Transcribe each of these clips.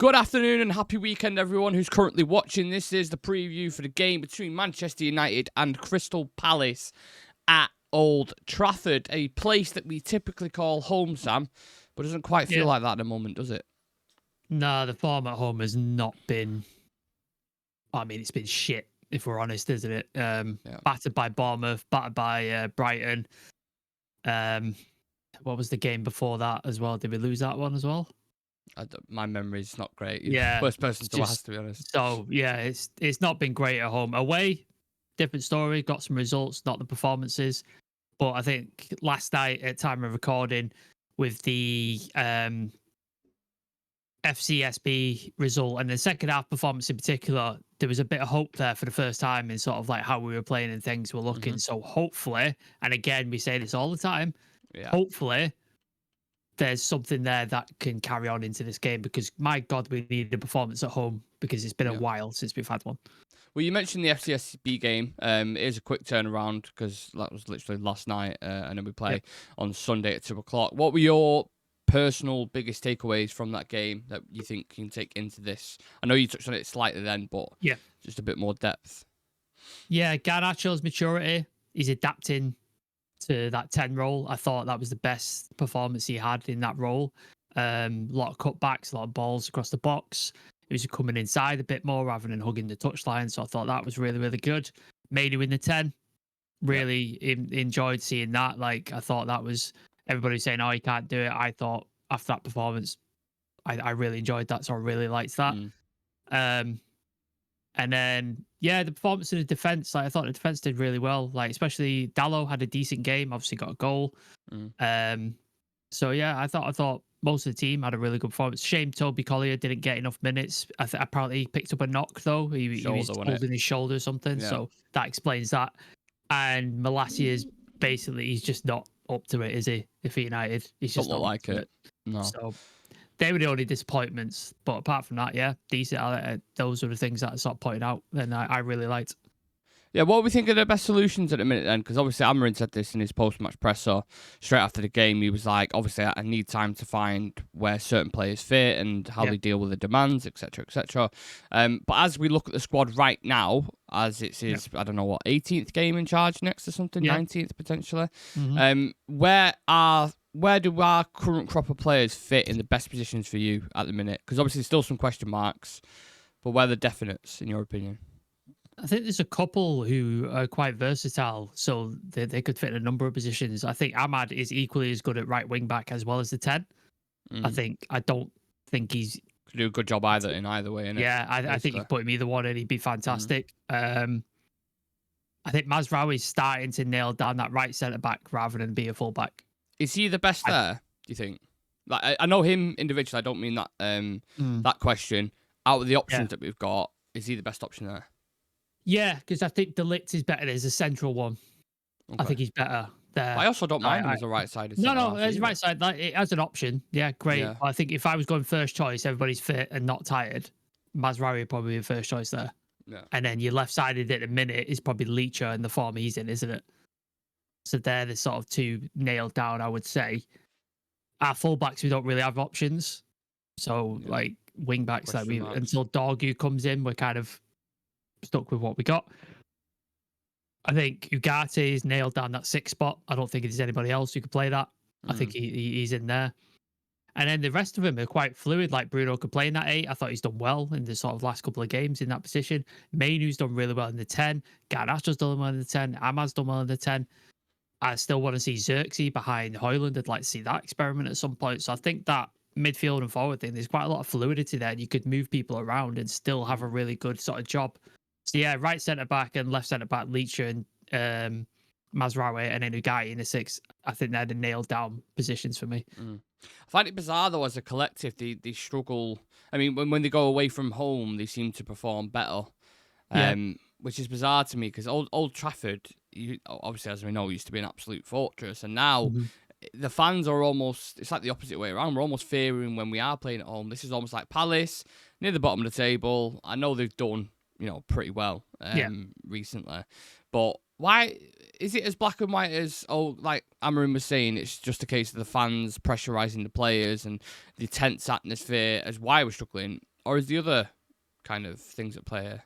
Good afternoon and happy weekend, everyone who's currently watching. This is the preview for the game between Manchester United and Crystal Palace at Old Trafford, a place that we typically call home, Sam, but doesn't quite feel like that at the moment, does it? No, the form at home has not been... I mean, it's been shit, if we're honest, isn't it? Battered by Bournemouth, battered by Brighton. What was the game before that as well? Did we lose that one as well? My memory's not great. Yeah. First person to ask, to be honest. So, yeah, it's not been great at home. Away, different story. Got some results, not the performances. But I think last night, at time of recording, with the FCSB result and the second half performance in particular, there was a bit of hope there for the first time in sort of like how we were playing and things were looking. So hopefully, and again, we say this all the time, hopefully there's something there that can carry on into this game, because my God, we need a performance at home because it's been a while since we've had one. Well, you mentioned the FCSB game. It is a quick turnaround because that was literally last night, and then we play on Sunday at 2 o'clock. What were your personal biggest takeaways from that game that you think you can take into this? I know you touched on it slightly then, but just a bit more depth. Yeah, Garnacho's maturity. He's adapting to that 10 role. I thought that was the best performance he had in that role. A lot of cutbacks, a lot of balls across the box. He was coming inside a bit more rather than hugging the touchline. So I thought that was really, really good. Manu in the 10. Really enjoyed seeing that. Like, I thought that was... Everybody saying, oh, he can't do it. I thought after that performance, I really enjoyed that. So I really liked that. And then, the performance in the defence, like I thought the defence did really well. Like, especially Dallo had a decent game, obviously got a goal. So I thought most of the team had a really good performance. Shame Toby Collier didn't get enough minutes. Apparently he picked up a knock though. He was holding his shoulder or something. So that explains that. And Malacia's basically, he's just not up to it, is he? If he United, he's just not like it. No. So they were the only disappointments, but apart from that, decent. Those are the things that I sort of pointed out, and I really liked. Yeah, what do we think of the best solutions at the minute then? Because obviously Amarin said this in his post-match presser straight after the game. He was like, obviously I need time to find where certain players fit and how they deal with the demands, etc., etc. But as we look at the squad right now, as it's his, I don't know what, 18th game in charge next or something, 19th potentially. Where do our current crop of players fit in the best positions for you at the minute? Because obviously there's still some question marks, but where are the definites in your opinion? I think there's a couple who are quite versatile, so they could fit in a number of positions. I think Ahmad is equally as good at right wing back as well as the 10. I don't think he's could do a good job either in either way. Yeah, I think you could put him either one and he'd be fantastic. I think Mazraoui's starting to nail down that right centre back rather than be a full back. Is he the best there? Do you think? Like I know him individually. I don't mean that that question. Out of the options that we've got, is he the best option there? Yeah, because I think De Ligt is better as a central one. Okay. I think he's better there. I also don't mind him as a right side. No, as right side, like, as an option. Yeah, great. Yeah. I think if I was going first choice, everybody's fit and not tired, Mazraoui would probably be the first choice there. Yeah. And then your left-sided at the minute is probably Leacher and the form he's in, isn't it? So they're the sort of two nailed down, I would say. Our fullbacks, we don't really have options. So, like, wing-backs, like until Dorgu comes in, we're kind of stuck with what we got. I think Ugarte is nailed down that 6th spot. I don't think there's anybody else who could play that. I think he's in there. And then the rest of them are quite fluid. Like Bruno could play in that 8. I thought he's done well in the sort of last couple of games in that position. Mainu's done really well in the 10. Garnacho's done well in the 10. Amad's done well in the 10. I still want to see Xerxes behind Højlund. I'd like to see that experiment at some point. So I think that midfield and forward thing, there's quite a lot of fluidity there. And you could move people around and still have a really good sort of job. So right centre back and left centre back, Leacher and Mazraoui, and then Ugarte in the 6. I think they're the nailed down positions for me. I find it bizarre though, as a collective, they struggle. I mean, when they go away from home, they seem to perform better, which is bizarre to me because Old Trafford, obviously as we know, used to be an absolute fortress, and now the fans are almost. It's like the opposite way around. We're almost fearing when we are playing at home. This is almost like Palace near the bottom of the table. I know they've done pretty well recently. But why is it as black and white as, like Amarin was saying, it's just a case of the fans pressurising the players and the tense atmosphere as why we're struggling? Or is the other kind of things at play here?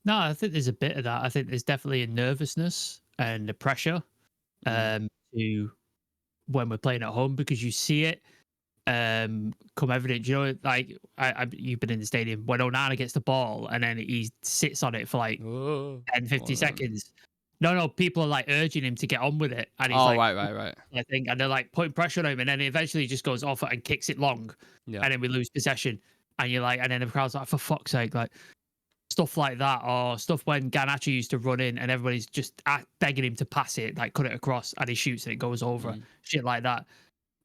No, I think there's a bit of that. I think there's definitely a nervousness and a pressure to when we're playing at home, because you see it come evident. You know, like you've been in the stadium when Onana gets the ball and then he sits on it for like 10, 50 seconds. No, people are like urging him to get on with it, and he's right. I think, and they're like putting pressure on him, and then eventually he just goes off it and kicks it long, and then we lose possession, and you're like, and then the crowd's like, for fuck's sake, like stuff like that, or stuff when Garnacho used to run in and everybody's just begging him to pass it, like cut it across, and he shoots and it goes over, shit like that,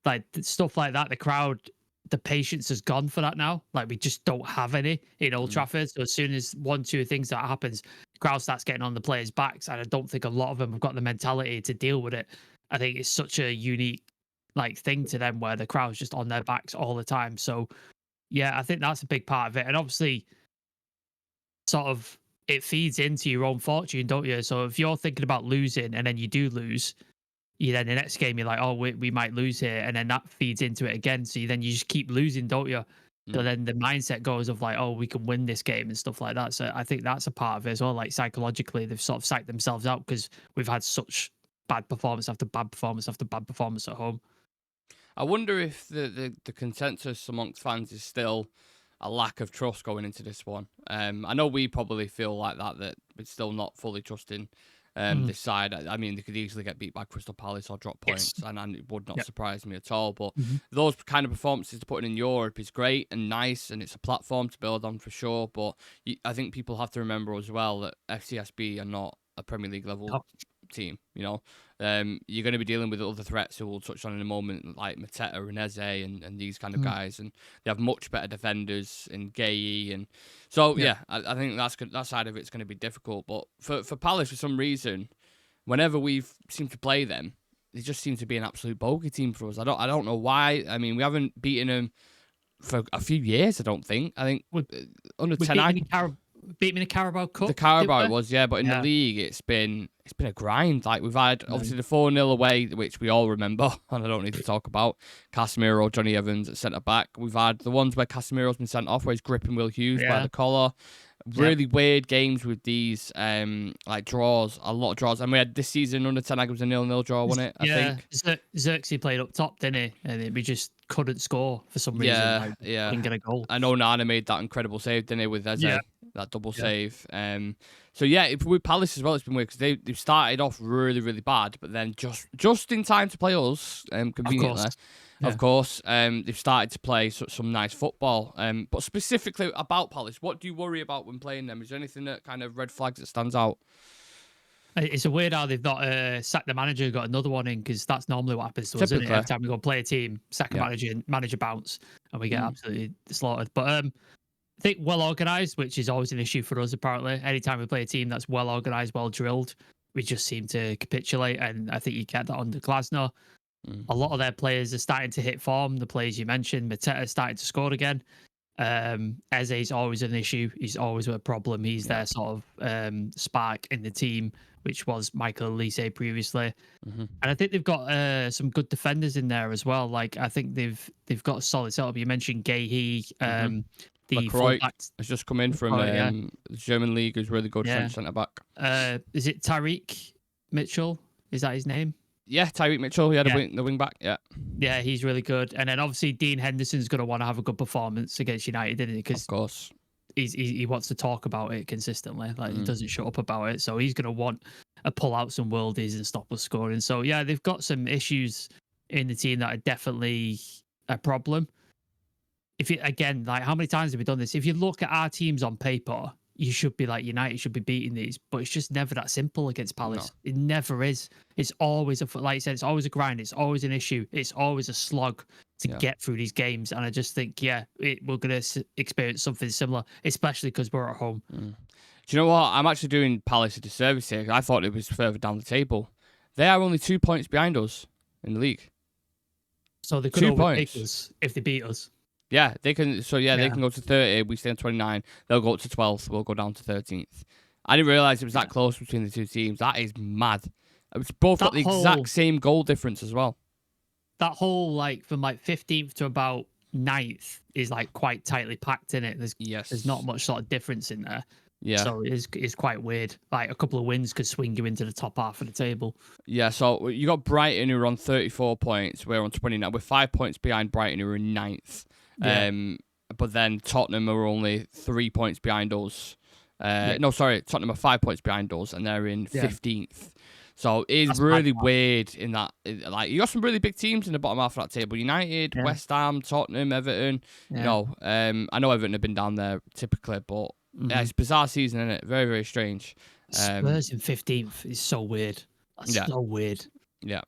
like stuff like that. The crowd, the patience has gone for that now. Like we just don't have any in Old Trafford. So as soon as one, two things that happens, the crowd starts getting on the players' backs, and I don't think a lot of them have got the mentality to deal with it. I think it's such a unique like thing to them where the crowd's just on their backs all the time. So yeah, I think that's a big part of it. And obviously, sort of it feeds into your own fortune, don't you? So if you're thinking about losing and then you do lose, you then the next game you're like, oh, we might lose here, and then that feeds into it again. So then you just keep losing, don't you? So then the mindset goes of like, oh, we can win this game and stuff like that. So I think that's a part of it as well. Like psychologically, they've sort of psyched themselves out because we've had such bad performance after bad performance after bad performance at home. I wonder if the consensus amongst fans is still a lack of trust going into this one. I know we probably feel like that we're still not fully trusting this side. I mean, they could easily get beat by Crystal Palace or drop points, and it would not surprise me at all. But those kind of performances to put in Europe is great and nice, and it's a platform to build on for sure. But I think people have to remember as well that FCSB are not a Premier League level team. You know, you're going to be dealing with other threats who we'll touch on in a moment, like Mateta and Eze and these kind of guys, and they have much better defenders in Gay, and so I think that side of it's going to be difficult. But for Palace, for some reason, whenever we've seemed to play them, they just seem to be an absolute bogey team for us. I don't know why. I mean, we haven't beaten them for a few years. I don't think. I think under 10. Beat me in the Carabao Cup. The Carabao was, but in the league, it's been a grind. Like we've had obviously the 4-0 away, which we all remember, and I don't need to talk about. Casemiro, Johnny Evans at centre back. We've had the ones where Casemiro's been sent off, where he's gripping Will Hughes by the collar. Really weird games with these like draws, a lot of draws. And we had this season under 10, it was a 0-0 draw, wasn't it? I think. Xerxes played up top, didn't he? And we just couldn't score for some reason. Didn't get a goal. I know Onana made that incredible save, didn't he, with Eze? That double save. So with Palace as well, it's been weird because they've started off really, really bad, but then just in time to play us, conveniently. Of course, they've started to play some nice football. But specifically about Palace, what do you worry about when playing them? Is there anything that kind of red flags that stands out? It's a weird how they've not sacked the manager, got another one in, because that's normally what happens to us, isn't it? Every time we go play a team, sack a manager bounce, and we get absolutely slaughtered. But I think well organised, which is always an issue for us, apparently. Anytime we play a team that's well organised, well drilled, we just seem to capitulate, and I think you get that under Glasner. A lot of their players are starting to hit form. The players you mentioned, Mateta starting to score again. Eze's always an issue. He's always a problem. He's their sort of spark in the team, which was Michael Elise previously. And I think they've got some good defenders in there as well. Like I think they've got a solid setup. You mentioned Gahey, the fullback has just come in from the German league, who's really good centre back. Is it Tyreek Mitchell? Is that his name? Yeah, Tyreek Mitchell. He had the wing back. Yeah, he's really good. And then obviously Dean Henderson's going to want to have a good performance against United, isn't he? Because of course he wants to talk about it consistently. Like he doesn't shut up about it. So he's going to want to pull out some worldies and stop us scoring. So yeah, they've got some issues in the team that are definitely a problem. If you again, like how many times have we done this? If you look at our teams on paper, you should be like United should be beating these, but it's just never that simple against Palace. No. It never is. It's always like you said, it's always a grind. It's always an issue. It's always a slog to get through these games. And I just think, we're going to experience something similar, especially because we're at home. Do you know what? I'm actually doing Palace a disservice here. I thought it was further down the table. They are only 2 points behind us in the league. So they could overtake us if they beat us. Yeah, they can. So they can go to 30. We stay on 29. They'll go up to 12th. We'll go down to 13th. I didn't realize it was that close between the two teams. That is mad. It's both got the exact same goal difference as well. That whole from 15th to about 9th is like quite tightly packed in it. There's not much sort of difference in there. Yeah. So it's quite weird. Like a couple of wins could swing you into the top half of the table. Yeah, so you got Brighton who are on 34 points. We're on 29. We're 5 points behind Brighton who are in 9th. Yeah. But then Tottenham are only 3 points behind us. No, sorry, Tottenham are 5 points behind us and they're in 15th. So it's really weird in that. Like you got some really big teams in the bottom half of that table: United, West Ham, Tottenham, Everton. Yeah. You know, I know Everton have been down there typically, but yeah, it's a bizarre season, isn't it? Very, very strange. Spurs in 15th is so weird. That's so weird. Yeah.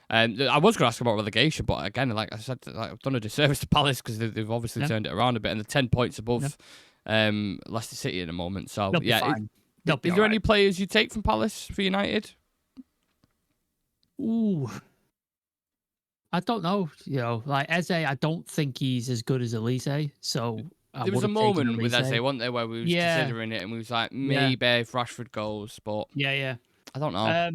I was going to ask about relegation, but again, like I said, I've done a disservice to Palace because they've obviously turned it around a bit, and they're 10 points above Leicester City at the moment. So They'll be fine. Is there any players you take from Palace for United? Ooh, I don't know. You know, like Eze, I don't think he's as good as Elise. So there was a moment with Eze, wasn't there, where we was considering it, and we was like, maybe if Rashford goes, but I don't know.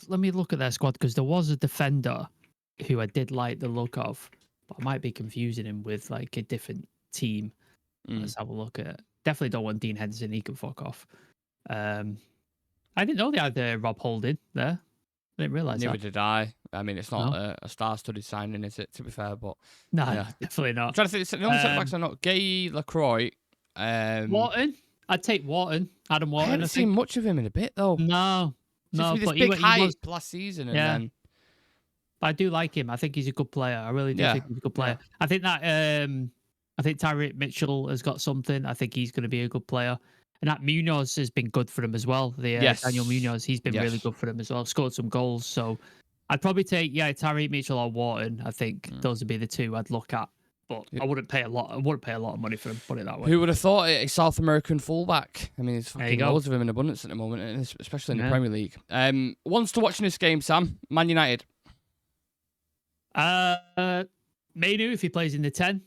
Let me look at their squad because there was a defender who I did like the look of, but I might be confusing him with like a different team. Let's have a look at it. Definitely don't want Dean Henderson. He can fuck off. I didn't know they had Rob Holding there. I didn't realise that. Neither did I. I mean, it's not a star-studded signing, is it, to be fair? But no, definitely not. I'm trying to think. The only centre-backs are not Gay, Lacroix. Wharton? I'd take Wharton. Adam Wharton. I haven't seen much of him in a bit, though. No. But this big hype last season. And then... I do like him. I think he's a good player. I really do think he's a good player. I think that... I think Tyreek Mitchell has got something. I think he's going to be a good player. And that Munoz has been good for them as well. Daniel Munoz, he's been really good for them as well. Scored some goals. So I'd probably take, Tyreek Mitchell or Wharton. I think those would be the two I'd look at. But I wouldn't pay a lot. I wouldn't pay a lot of money for him. Put it that way. Who would have thought it? A South American fullback. I mean, there's fucking loads of him in abundance at the moment, especially in the Premier League. Wants to watch in this game, Sam. Man United. Mainu, if he plays in the 10.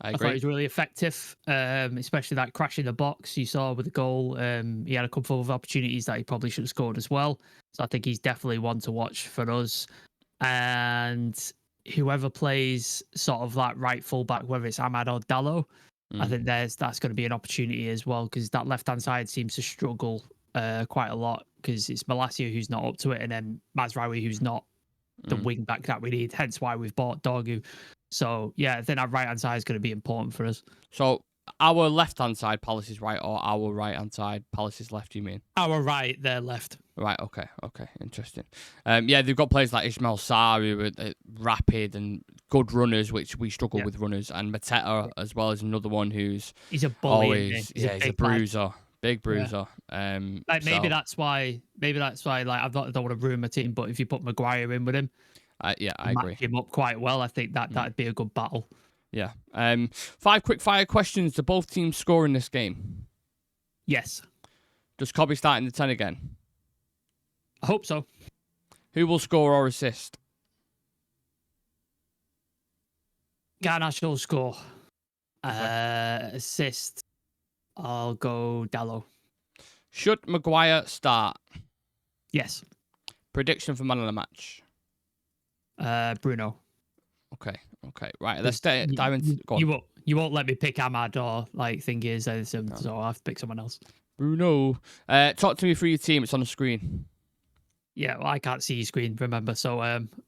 I agree. thought he was really effective, especially that crash in the box you saw with the goal. He had a couple of opportunities that he probably should have scored as well. So I think he's definitely one to watch for us. And whoever plays sort of that right fullback, whether it's Ahmad or Dallo, I think that's going to be an opportunity as well because that left-hand side seems to struggle quite a lot because it's Malacia who's not up to it and then Mazraoui who's not the wing back that we need, hence why we've bought Dorgu. So, I think that right-hand side is going to be important for us. So, our left-hand side, Palace is right, or our right-hand side, Palace is left, you mean? Our right, their left. Right, okay, interesting. They've got players like Ismail Sarr, who are rapid and good runners, which we struggle with runners, and Mateta as well as another one who's he's a bully, always, he's a bruiser. Big bruiser. Maybe that's why, like, I don't want to ruin my team, but if you put Maguire in with him, I agree. Match him up quite well. I think that'd be a good battle. Yeah. 5 quick fire questions. Do both teams score in this game? Yes. Does Cobby start in the 10 again? I hope so. Who will score or assist? Garnacho will score. Assist. I'll go Dallo. Should Maguire start? Yes. Prediction for man of the match? Bruno. Okay. Right. Let's dive into. Go on. You won't let me pick Ahmad or like thingies, so I'll have to pick someone else. Bruno. Talk to me through your team. It's on the screen. Yeah, well, I can't see your screen, remember? So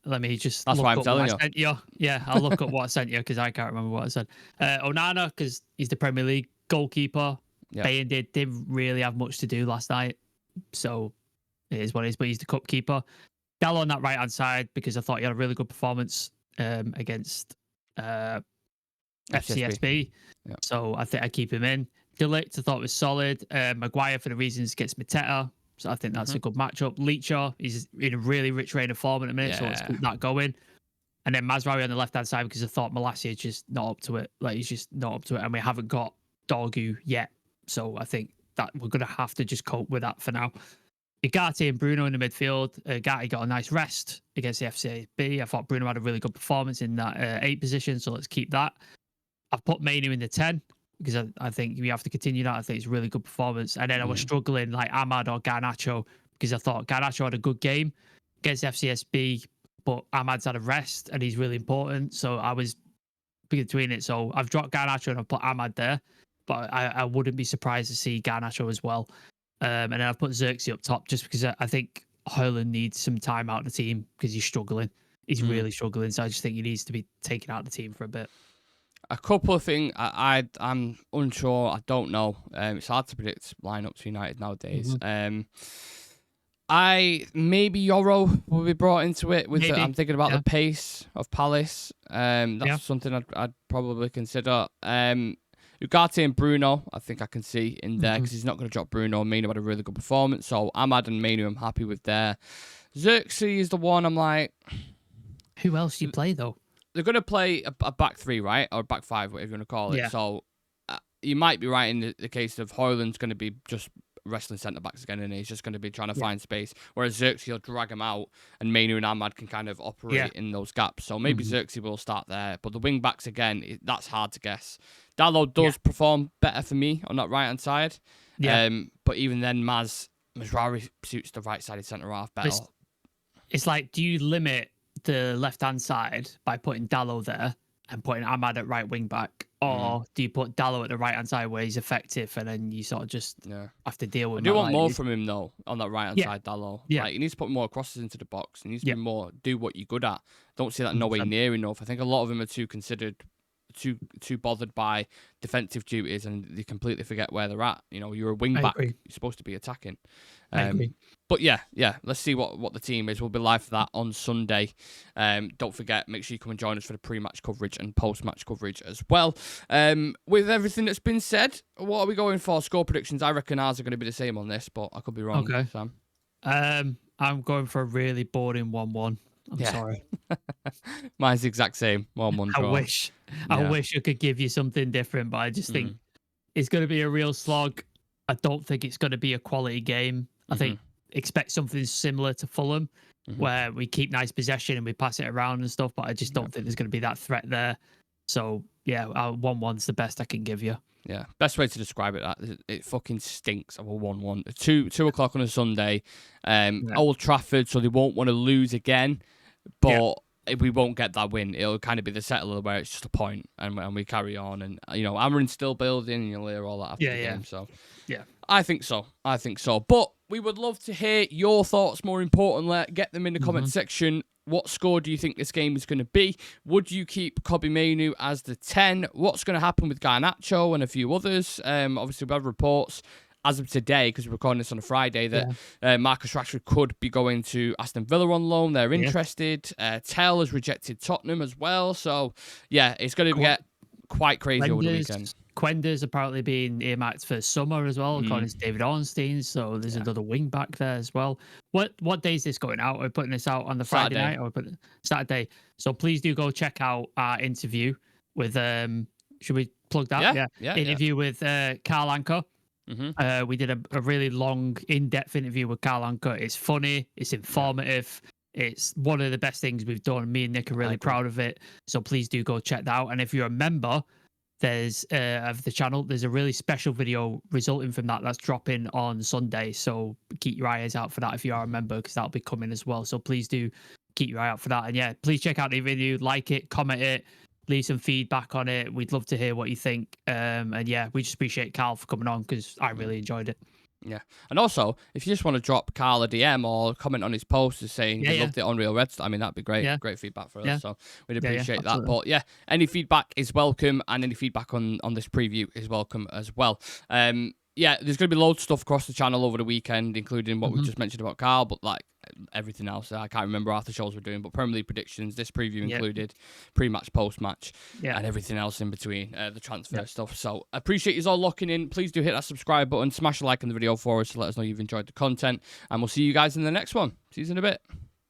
let me just. That's why I'm telling you. Sent you. Yeah, I'll look up what I sent you because I can't remember what I said. Onana, because he's the Premier League goalkeeper. Bain didn't really have much to do last night, so it is what it is. But he's the cup keeper. Dallo on that right hand side because I thought he had a really good performance against FCSB. So I think I keep him in. De Ligt I thought was solid. Maguire for the reasons against Mateta. So I think that's a good matchup. Leacher, he's in a really rich reign of form at the minute, so let's keep that going. And then Mazraoui on the left hand side because I thought Malacia is just not up to it. Like he's just not up to it, and we haven't got Dorgu yet. So I think that we're gonna have to just cope with that for now. Ugarte and Bruno in the midfield. Ugarte got a nice rest against the FCB. I thought Bruno had a really good performance in that 8 position, so let's keep that. I've put Mainu in the 10 because I think we have to continue that. I think it's a really good performance. And then I was struggling like Ahmad or Garnacho because I thought Garnacho had a good game against FCSB, but Ahmad's had a rest and he's really important. So I was between it. So I've dropped Garnacho and I've put Ahmad there, but I wouldn't be surprised to see Garnacho as well. And then I've put Xerxes up top just because I think Højlund needs some time out of the team because he's struggling. He's really struggling. So I just think he needs to be taken out of the team for a bit. A couple of things I'm unsure. I don't know. It's hard to predict lineups for United nowadays. Maybe Euro will be brought into it. I'm thinking about the pace of Palace. That's something I'd probably consider. Ugarte and Bruno, I think I can see in there because he's not going to drop Bruno. Mainu had a really good performance, so Ahmad and Mainu I'm happy with there. Xerxes is the one I'm like. Who else do you play though? They're going to play a back three, right? Or a back five, whatever you want to call it. Yeah. So you might be right in the case of Højlund's going to be just wrestling centre-backs again, and he's just going to be trying to find space, whereas Xerxes will drag him out, and Mainu and Ahmad can kind of operate in those gaps. So maybe Xerxes will start there, but the wing-backs, again, that's hard to guess. Dalot does perform better for me on that right-hand side, but even then, Mazraoui suits the right-sided centre-half better. It's like, do you limit the left-hand side by putting Dalot there and putting Ahmad at right wing back, or do you put Dalot at the right hand side where he's effective, and then you sort of just have to deal with? I do want more from him though on that right hand side, Dalot. Yeah, like, he needs to put more crosses into the box. He needs to be more do what you're good at. Don't see that nowhere near enough. I think a lot of them are too bothered by defensive duties, and they completely forget where they're at. You know, you're a wing back. You're supposed to be attacking. But yeah, let's see what the team is. We'll be live for that on Sunday. Don't forget, make sure you come and join us for the pre-match coverage and post-match coverage as well. With everything that's been said, what are we going for? Score predictions? I reckon ours are going to be the same on this, but I could be wrong. Okay. Sam? I'm going for a really boring 1-1. I'm sorry. Mine's the exact same. 1-1 draw. I wish I could give you something different, but I just think it's going to be a real slog. I don't think it's going to be a quality game. I think expect something similar to Fulham, where we keep nice possession and we pass it around and stuff, but I just don't think there's going to be that threat there. So, 1-1's the best I can give you. Yeah, best way to describe it fucking stinks of a 1-1. 2 o'clock on a Sunday, Old Trafford, so they won't want to lose again, but we won't get that win. It'll kind of be the settler where it's just a point, and we carry on, and Amarin's still building, and you'll hear all that after the game. So I think so. But we would love to hear your thoughts. More importantly, get them in the comment section. What score do you think this game is going to be? Would you keep Kobbie Mainoo as the 10? What's going to happen with Garnacho and a few others? Obviously, we have reports as of today, because we're recording this on a Friday, that Marcus Rashford could be going to Aston Villa on loan. They're interested. Tell has rejected Tottenham as well. So, it's going to get quite crazy over the weekend. Quender's apparently being earmarked for summer as well, according to David Ornstein. So there's another wing back there as well. What day is this going out? Are we putting this out on the Friday night or Saturday? So please do go check out our interview with should we plug that? Interview with Carl Anker. We did a really long, in-depth interview with Carl Anker. It's funny, it's informative. It's one of the best things we've done. Me and Nick are really proud of it. So please do go check that out. And if you're a member of the channel, there's a really special video resulting from that's dropping on Sunday. So keep your eyes out for that if you are a member, because that'll be coming as well. So please do keep your eye out for that. And please check out the video, like it, comment it, leave some feedback on it. We'd love to hear what you think. And we just appreciate Carl for coming on, because I really enjoyed it. Yeah. And also, if you just want to drop Carl a DM or comment on his post saying you loved it on Real Red, I mean, that'd be great. Yeah. Great feedback for us. So we'd appreciate that. But any feedback is welcome, and any feedback on this preview is welcome as well. There's going to be loads of stuff across the channel over the weekend, including what we just mentioned about Carl, but like everything else. I can't remember half the shows we're doing, but Premier League predictions, this preview included, pre-match, post-match, and everything else in between, the transfer stuff. So appreciate you all locking in. Please do hit that subscribe button, smash a like on the video for us to let us know you've enjoyed the content, and we'll see you guys in the next one. See you in a bit.